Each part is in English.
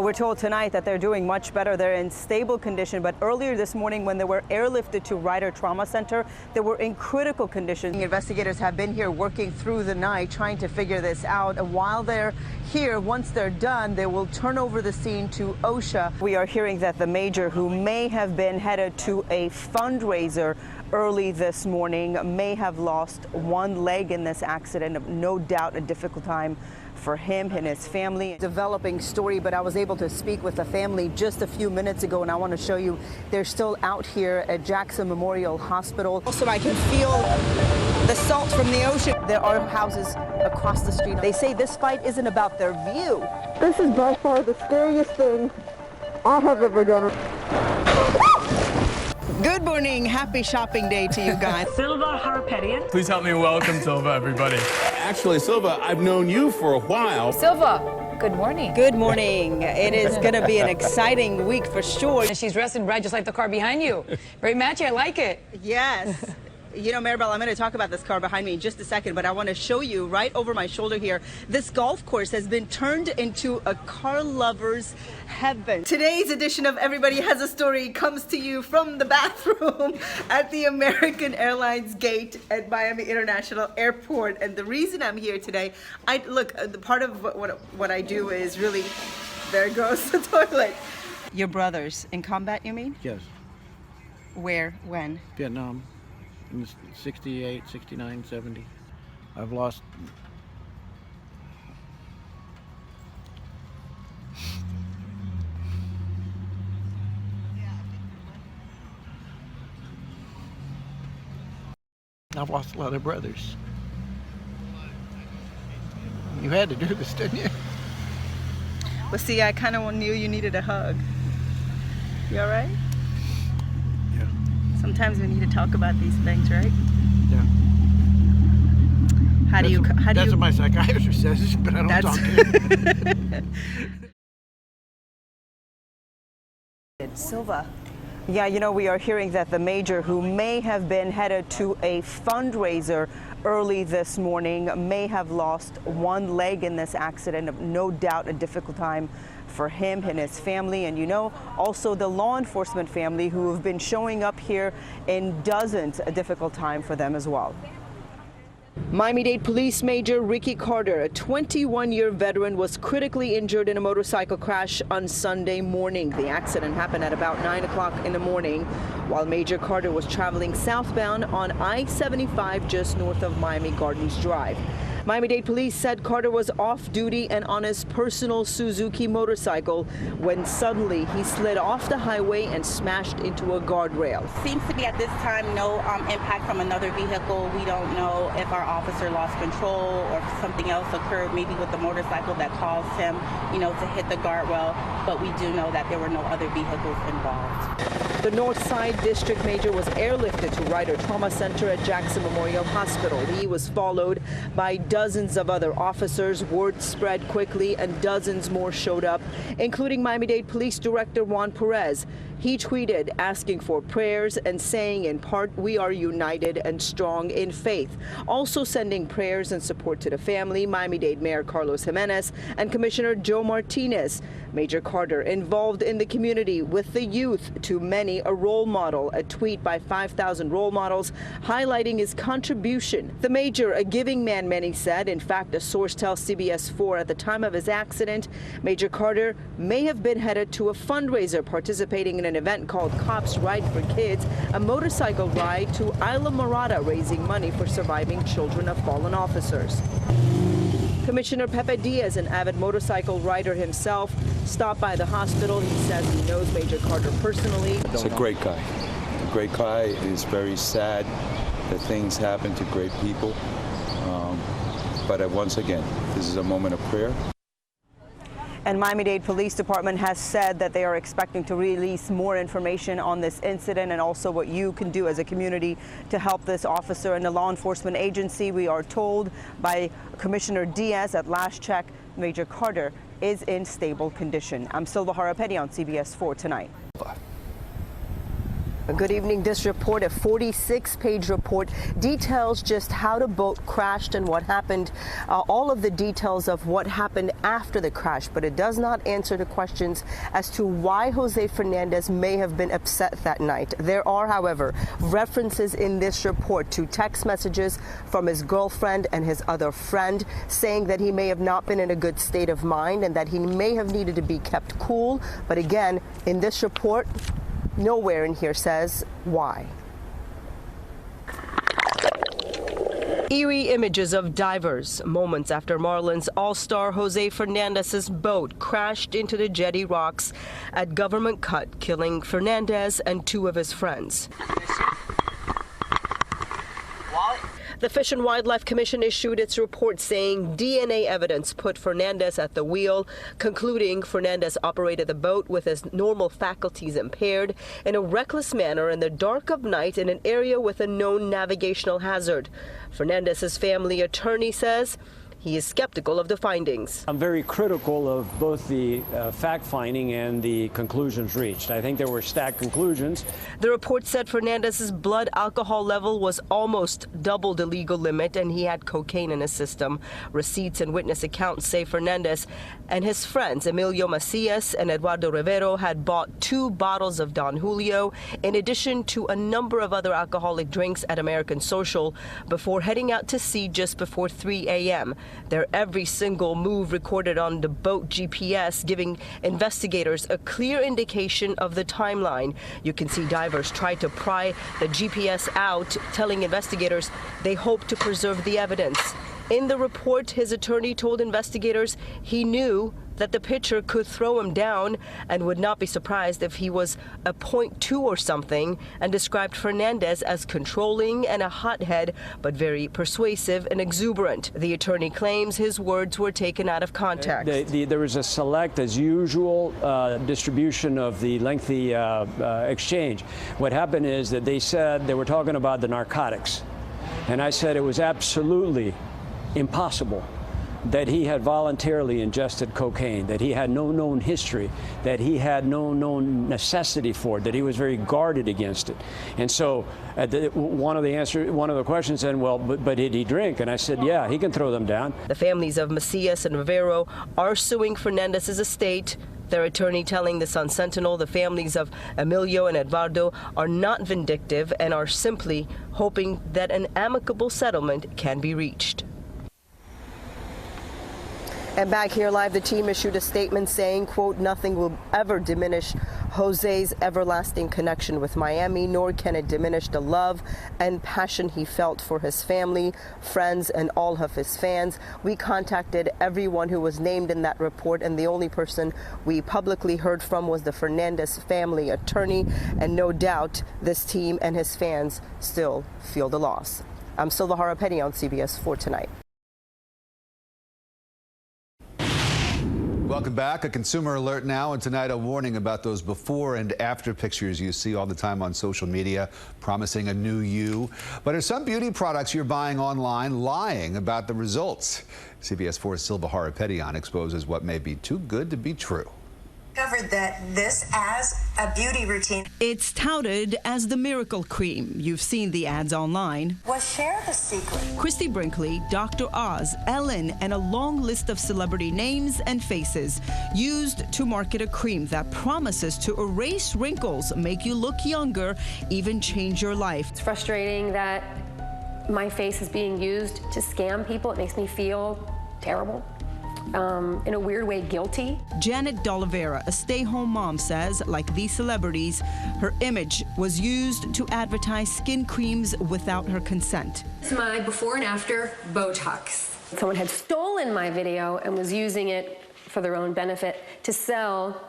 We're told tonight that they're doing much better. They're in stable condition, but earlier this morning when they were airlifted to Ryder Trauma Center, they were in critical condition. Investigators have been here working through the night trying to figure this out. And while they're here, once they're done, they will turn over the scene to OSHA. We are hearing that the major, who may have been headed to a fundraiser early this morning, may have lost one leg in this accident. No doubt a difficult time for him and his family. Developing story, but I was able to speak with the family just a few minutes ago, and I want to show you they're still out here at Jackson Memorial Hospital. Also, I can feel the salt from the ocean. There are houses across the street. They say this fight isn't about their view. This is by far the scariest thing I have ever done. Good morning. Happy shopping day to you guys. Silva Harapetian. Please help me welcome Silva, everybody. Actually, Silva, I've known you for a while. Silva, good morning. Good morning. It is going to be an exciting week for sure. And she's dressed in red just like the car behind you. Very matchy, I like it. Yes. You know, Maribel, I'm going to talk about this car behind me in just a second, but I want to show you right over my shoulder here. This golf course has been turned into a car lover's heaven. Today's edition of Everybody Has a Story comes to you from the bathroom at the American Airlines gate at Miami International Airport. And the reason I'm here today, the part of what I do is really, there goes the toilet. Your brothers in combat, you mean? Yes. Where? When? Vietnam. In 68, 69, 70. I've lost. I've lost a lot of brothers. You had to do this, didn't you? Well, see, I kind of knew you needed a hug. You all right? Yeah. Sometimes we need to talk about these things, right? Yeah. That's what my psychiatrist says, but I don't talk to him. Silva. Yeah, you know, we are hearing that the major, who may have been headed to a fundraiser early this morning, may have lost one leg in this accident. No doubt a difficult time for him and his family, and you know, also the law enforcement family who have been showing up here in dozens. A difficult time for them as well. Miami-Dade Police Major Ricky Carter, a 21-year veteran, was critically injured in a motorcycle crash on Sunday morning. The accident happened at about 9 o'clock in the morning while Major Carter was traveling southbound on I-75 just north of Miami Gardens Drive. Miami-Dade Police said Carter was off duty and on his personal Suzuki motorcycle when suddenly he slid off the highway and smashed into a guardrail. Seems to be at this time no impact from another vehicle. We don't know if our officer lost control or if something else occurred, maybe with the motorcycle that caused him, to hit the guardrail. But we do know that there were no other vehicles involved. The Northside District Major was airlifted to Ryder Trauma Center at Jackson Memorial Hospital. He was followed by dozens of other officers. Word spread quickly and dozens more showed up, including Miami-Dade Police Director Juan Perez. He tweeted asking for prayers and saying in part, "We are united and strong in faith." Also sending prayers and support to the family, Miami-Dade Mayor Carlos Jimenez and Commissioner Joe Martinez. Major Carter, involved in the community with the youth, to many a role model. A tweet by 5,000 role models highlighting his contribution. The major, a giving man, many said. In fact, a source tells CBS 4 at the time of his accident, Major Carter may have been headed to a fundraiser participating in an event called Cops Ride for Kids, a motorcycle ride to Isla Morada raising money for surviving children of fallen officers. Commissioner Pepe Diaz, an avid motorcycle rider himself, stopped by the hospital. He says he knows Major Carter personally. He's a great guy. A great guy. It is very sad that things happen to great people. But once again, this is a moment of prayer. And Miami-Dade Police Department has said that they are expecting to release more information on this incident and also what you can do as a community to help this officer and the law enforcement agency. We are told by Commissioner Diaz at last check, Major Carter is in stable condition. I'm Silva Harapetian on CBS 4 tonight. Good evening. This report, a 46-page report, details just how the boat crashed and what happened, all of the details of what happened after the crash, but it does not answer the questions as to why Jose Fernandez may have been upset that night. There are, however, references in this report to text messages from his girlfriend and his other friend saying that he may have not been in a good state of mind and that he may have needed to be kept cool. But again, in this report, nowhere in here says why. Eerie images of divers moments after Marlins all-star Jose Fernandez's boat crashed into the jetty rocks at Government Cut, killing Fernandez and two of his friends. The Fish and Wildlife Commission issued its report saying DNA evidence put Fernandez at the wheel, concluding Fernandez operated the boat with his normal faculties impaired in a reckless manner in the dark of night in an area with a known navigational hazard. Fernandez's family attorney says he is skeptical of the findings. I'm very critical of both the fact-finding and the conclusions reached. I think there were stacked conclusions. The report said Fernandez's blood alcohol level was almost double the legal limit and he had cocaine in his system. Receipts and witness accounts say Fernandez and his friends Emilio Macias and Eduardo Rivero had bought 2 bottles of Don Julio in addition to a number of other alcoholic drinks at American Social before heading out to sea just before 3 a.m. Their every single move recorded on the boat GPS, giving investigators a clear indication of the timeline. You can see divers try to pry the GPS out, telling investigators they hope to preserve the evidence. In the report, his attorney told investigators he knew that the picture could throw him down and would not be surprised if he was a .2 or something, and described Fernandez as controlling and a hothead, but very persuasive and exuberant. The attorney claims his words were taken out of context. There was a select, as usual, distribution of the lengthy exchange. What happened is that they said they were talking about the narcotics, and I said it was absolutely impossible that he had voluntarily ingested cocaine, that he had no known history, that he had no known necessity for it, that he was very guarded against it. And so one of the questions said, well, but did he drink? And I said, yeah, he can throw them down. The families of Macias and Rivero are suing Fernandez's estate. Their attorney telling the Sun Sentinel the families of Emilio and Eduardo are not vindictive and are simply hoping that an amicable settlement can be reached. And back here live, the team issued a statement saying, quote, nothing will ever diminish Jose's everlasting connection with Miami, nor can it diminish the love and passion he felt for his family, friends, and all of his fans. We contacted everyone who was named in that report, and the only person we publicly heard from was the Fernandez family attorney, and no doubt this team and his fans still feel the loss. I'm Silva Harapetian on CBS 4 Tonight. Welcome back. A consumer alert now, and tonight a warning about those before and after pictures you see all the time on social media promising a new you. But are some beauty products you're buying online lying about the results? CBS 4's Silva Harapetian exposes what may be too good to be true. Discovered that this as a beauty routine. It's touted as the miracle cream. You've seen the ads online. Well, share the secret. Christy Brinkley, Dr. Oz, Ellen, and a long list of celebrity names and faces used to market a cream that promises to erase wrinkles, make you look younger, even change your life. It's frustrating that my face is being used to scam people. It makes me feel terrible. In a weird way, guilty. Janet D'Oliveira, a stay-home mom, says, like these celebrities, her image was used to advertise skin creams without her consent. It's my before and after Botox. Someone had stolen my video and was using it for their own benefit to sell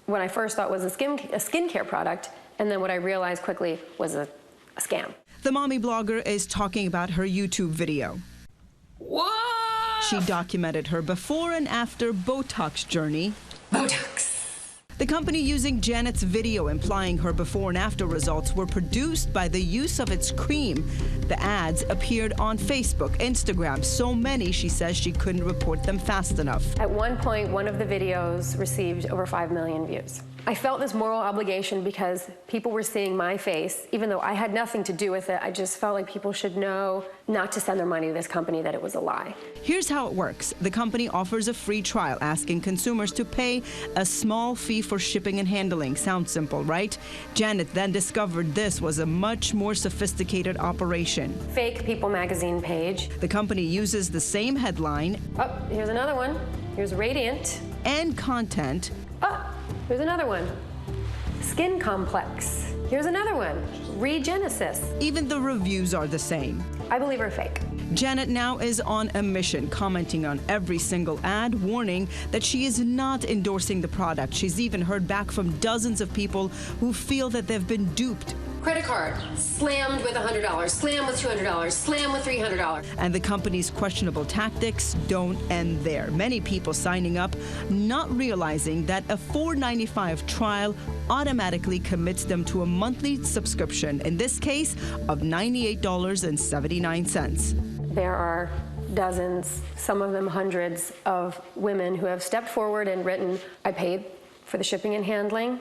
what I first thought was a skincare product, and then what I realized quickly was a scam. The mommy blogger is talking about her YouTube video. Whoa! She documented her before and after Botox journey. Botox. The company using Janet's video implying her before and after results were produced by the use of its cream. The ads appeared on Facebook, Instagram, so many she says she couldn't report them fast enough. At one point, one of the videos received over 5 million views. I felt this moral obligation because people were seeing my face. Even though I had nothing to do with it, I just felt like people should know not to send their money to this company, that it was a lie. Here's how it works. The company offers a free trial, asking consumers to pay a small fee for shipping and handling. Sounds simple, right? Janet then discovered this was a much more sophisticated operation. Fake People magazine page. The company uses the same headline. Oh, here's another one. Here's Radiant. And content. Oh, here's another one. Skin Complex. Here's another one. Regenesis. Even the reviews are the same. I believe are fake. Janet now is on a mission, commenting on every single ad, warning that she is not endorsing the product. She's even heard back from dozens of people who feel that they've been duped. Credit card, slammed with $100, slammed with $200, slammed with $300. And the company's questionable tactics don't end there. Many people signing up, not realizing that a $4.95 trial automatically commits them to a monthly subscription, in this case of $98.79. There are dozens, some of them hundreds, of women who have stepped forward and written, I paid for the shipping and handling.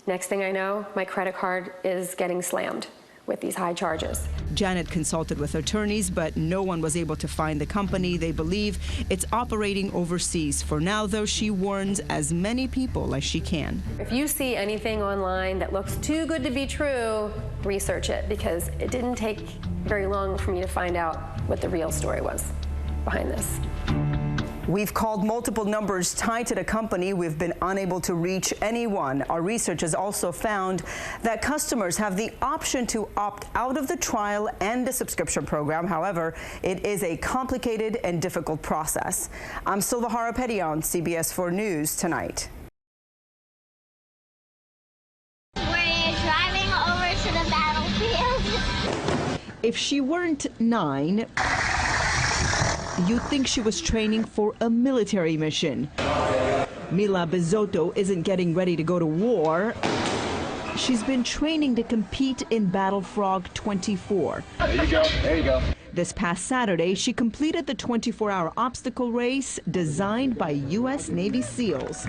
Next thing I know, my credit card is getting slammed with these high charges. Janet consulted with attorneys, but no one was able to find the company. They believe it's operating overseas. For now, though, she warns as many people as she can. If you see anything online that looks too good to be true, research it, because it didn't take very long for me to find out what the real story was behind this. We've called multiple numbers tied to the company. We've been unable to reach anyone. Our research has also found that customers have the option to opt out of the trial and the subscription program. However, it is a complicated and difficult process. I'm Silva Harapetian, CBS 4 News Tonight. We're driving over to the battlefield. If she weren't 9, you'd think she was training for a military mission. Mila Bizotto isn't getting ready to go to war. She's been training to compete in Battle Frog 24. There you go. There you go. This past Saturday, she completed the 24-hour obstacle race designed by U.S. Navy SEALs.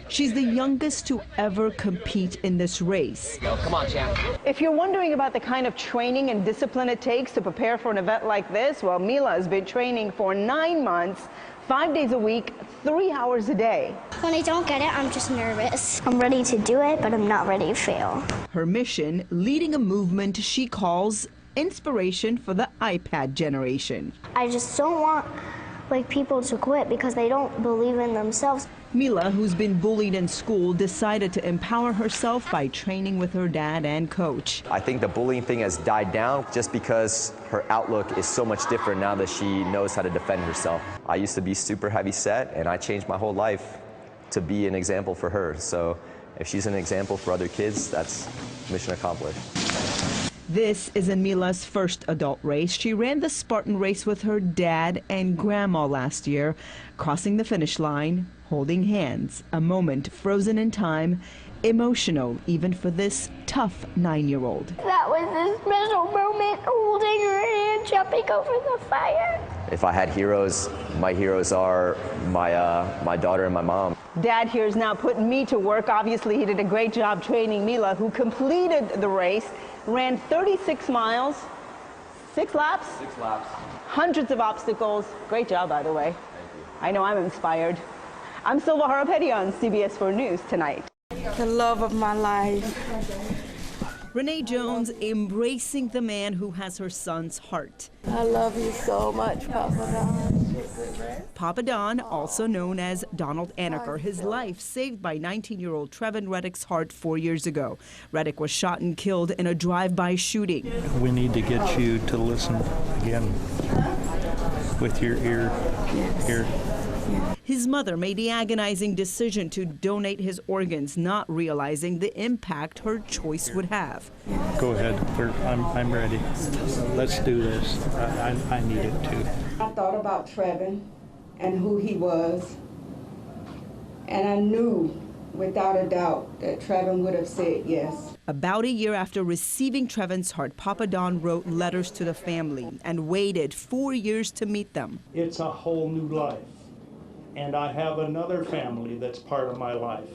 She's the youngest to ever compete in this race. Come on, champ. If you're wondering about the kind of training and discipline it takes to prepare for an event like this, well, Mila has been training for 9 months, 5 days a week, 3 hours a day. When I don't get it, I'm just nervous. I'm ready to do it, but I'm not ready to fail. Her mission, leading a movement she calls inspiration for the iPad generation. I just don't want people to quit because they don't believe in themselves. Mila, who's been bullied in school, decided to empower herself by training with her dad and coach. I think the bullying thing has died down just because her outlook is so much different now that she knows how to defend herself. I used to be super heavy set, and I changed my whole life to be an example for her. So if she's an example for other kids, that's mission accomplished. This isn't Mila's first adult race. She ran the Spartan race with her dad and grandma last year, crossing the finish line, holding hands, a moment frozen in time, emotional even for this tough 9-year-old. That was a special moment, holding her hand, jumping over the fire. If I had heroes, my heroes are my daughter and my mom. Dad here is now putting me to work. Obviously, he did a great job training Mila, who completed the race, ran 36 miles, 6 laps? 6 laps. Hundreds of obstacles. Great job, by the way. Thank you. I know I'm inspired. I'm Silva Harapetian, CBS 4 News Tonight. The love of my life. Renee Jones embracing the man who has her son's heart. I love you so much, Papa Don. Papa Don, also known as Donald Anaker, his life saved by 19-year-old Trevin Reddick's heart 4 years ago. Reddick was shot and killed in a drive-by shooting. We need to get you to listen again with your ear. His mother made the agonizing decision to donate his organs, not realizing the impact her choice would have. Go ahead. I'm ready. Let's do this. I need it too. I thought about Trevin and who he was, and I knew without a doubt that Trevin would have said yes. About a year after receiving Trevin's heart, Papa Don wrote letters to the family and waited 4 years to meet them. It's a whole new life, and I have another family that's part of my life.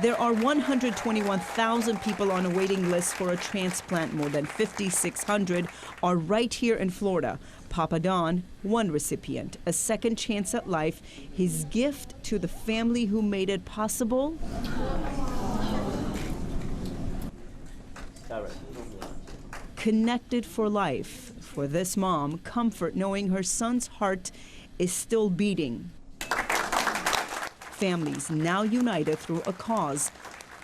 There are 121,000 people on a waiting list for a transplant. More than 5,600 are right here in Florida. Papa Don, one recipient, a second chance at life, his gift to the family who made it possible. Connected for life. For this mom, comfort knowing her son's heart is still beating. Families now united through a cause.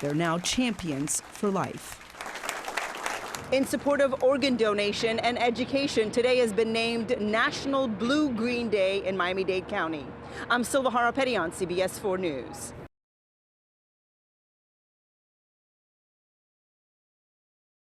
They're now champions for life. In support of organ donation and education, today has been named National Blue-Green Day in Miami-Dade County. I'm Silva Harapetian, CBS 4 News.